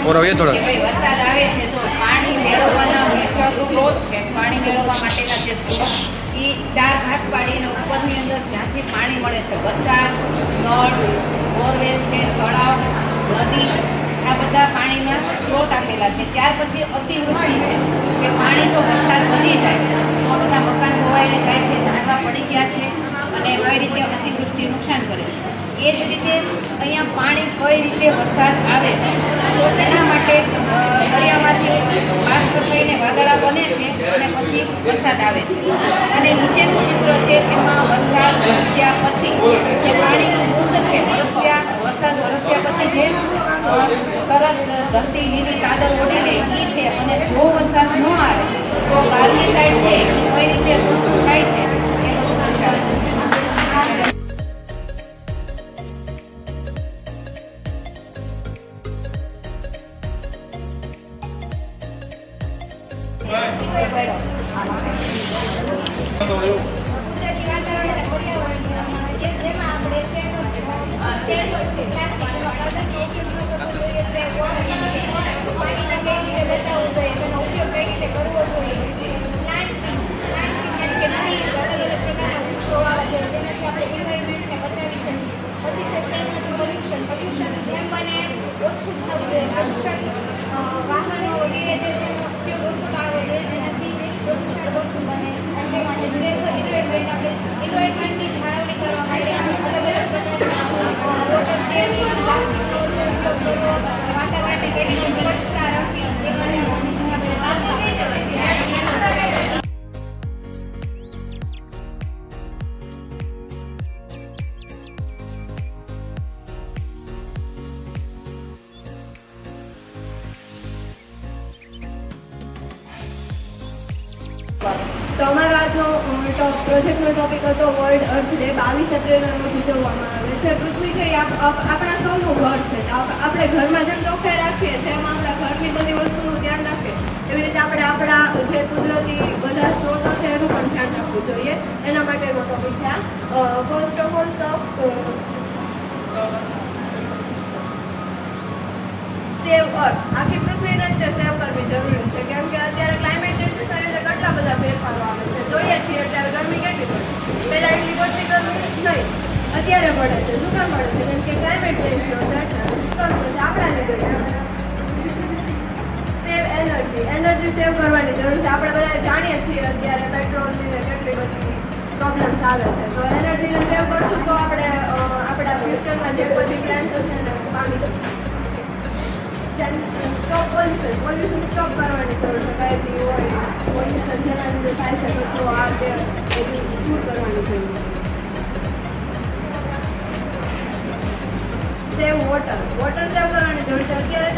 और ये थोड़ा કે ભાઈ વરસાદ આવે છે તો પાણી મેળવવાના મુખ્ય સ્ત્રોત છે. પાણી મેળવવા માટેના જે સ્ત્રોત એ 4 ભાગ પાડીને ઉપરની અંદર જ્યાંથી પાણી મળે છે, વરસાદ, નળ, બોરવેલ છે, તળાવ, નદી, આ બધા પાણીના સ્ત્રોત આપેલા છે. ત્યાર પછી અતિવૃષ્ટિ છે કે પાણી જો વરસાદ વધી જાય તો બધા મકાન ધોવાઈને જાય છે, ઝાડવા પડી ગયા છે અને કઈ રીતે અતિવૃષ્ટિ નુકસાન કરે છે. એ જ રીતે અહીંયા પાણી કઈ રીતે વરસાદ આવે છે તો તેના માટે દરિયામાંથી બાષ્પ થઈને વાદળા બને છે અને પછી વરસાદ આવે છે. અને નીચેનું ચિત્ર છે એમાં વરસાદ વરસ્યા પછી જે પાણીનું બુંદ છે વરસાદ વરસ્યા પછી જે સરસ ધરતી લીલી ચાદર ઓઢી લે એ છે. અને જો વરસાદ ન આવે તો બહારની સાઈડ છે એ કઈ રીતે સૂકું થાય છે એ બધું દર્શાવે છે. કુદરતી વાતાવરણ અને પર્યાવરણ જેમાં આપણે પાણીના કઈ રીતે બચાવવું જોઈએ, તેનો ઉપયોગ કઈ રીતે કરવો જોઈએ, પ્લાન્ટ કે ટ્રીઝ અલગ અલગ પ્રકારના વૃક્ષો વાવવા જોઈએ જેનાથી આપણે એન્વાયરમેન્ટને બચાવી શકીએ. પછી છે પોલ્યુશન જેમ બને ઓછું થવું જોઈએ. પ્રદૂષણ વાહનો વગેરે જે છે એનો ઉપયોગ ઓછો કરવો જોઈએ જેનાથી પ્રદૂષણ ઓછું બને. અને તે માટે સેફ એન્વાયરમેન્ટની જાળવણી કરવા માટે અલગ અલગ પ્રકારના વોટર સેવિંગ, પ્લાસ્ટિકનો ઓછો ઉપયોગ કરવો, વાતાવરણને કઈ રીતે સ્વચ્છતા રાખવી એ માટે આપણે વાસ્તા તો અમારો આજનો પ્રોજેક્ટનો ટોપિક હતો વર્લ્ડ અર્થ ડે. 22 એપ્રિલના રોજ ઉજવવામાં આવે છે. પૃથ્વી છે એ આપણા સૌનું ઘર છે. આપણે ઘરમાં જેમ ચોખ્ખાઈ રાખીએ તેમ આપણા ઘરની બધી વસ્તુનું ધ્યાન રાખીએ એવી રીતે આપણે આપણા જે કુદરતી બધા સ્ત્રોતો છે એનું પણ ધ્યાન રાખવું જોઈએ. એના માટેનો ટોપિક છે આ. ફર્સ્ટ ઓફ ઓલ સેવ અર્થ. આખી પૃથ્વીને રીતે સેવ કરવી જરૂરી છે કેમ કે અત્યારે ક્લાઇમેટ ચેન્જની સાથે કેટલા બધા ફેરફારો આવે છે. જોઈએ છીએ અત્યારે ગરમી કેટલી પડે, પહેલાં એટલી પડતી ગરમી નહીં, અત્યારે પડે છે. શું કામ પડે છે? કેમ કે ક્લાઇમેટ ચેન્જ થયો છે એટલે શું કામ પડે છે? આપણા લીધે. સેવ એનર્જી સેવ કરવાની જરૂર છે. આપણે બધા જાણીએ છીએ અત્યારે પેટ્રોલની ને કેટલી બધી પ્રોબ્લેમ્સ આવે છે. તો એનર્જીને સેવ કરશું તો આપણે આપણા ફ્યુચરમાં જે બધી પ્લાન્સ હશે ને પામી શકીશું. પોલ્યુશન સ્ટોપ કરવાની જરૂર છે. કાંઈ બી હોય પોલ્યુશન જેના લીધે થાય છે કચરો આ તે બધું દૂર કરવાની જરૂર છે. સેવ વોટર સેવ કરવાની જરૂર છે. અત્યારે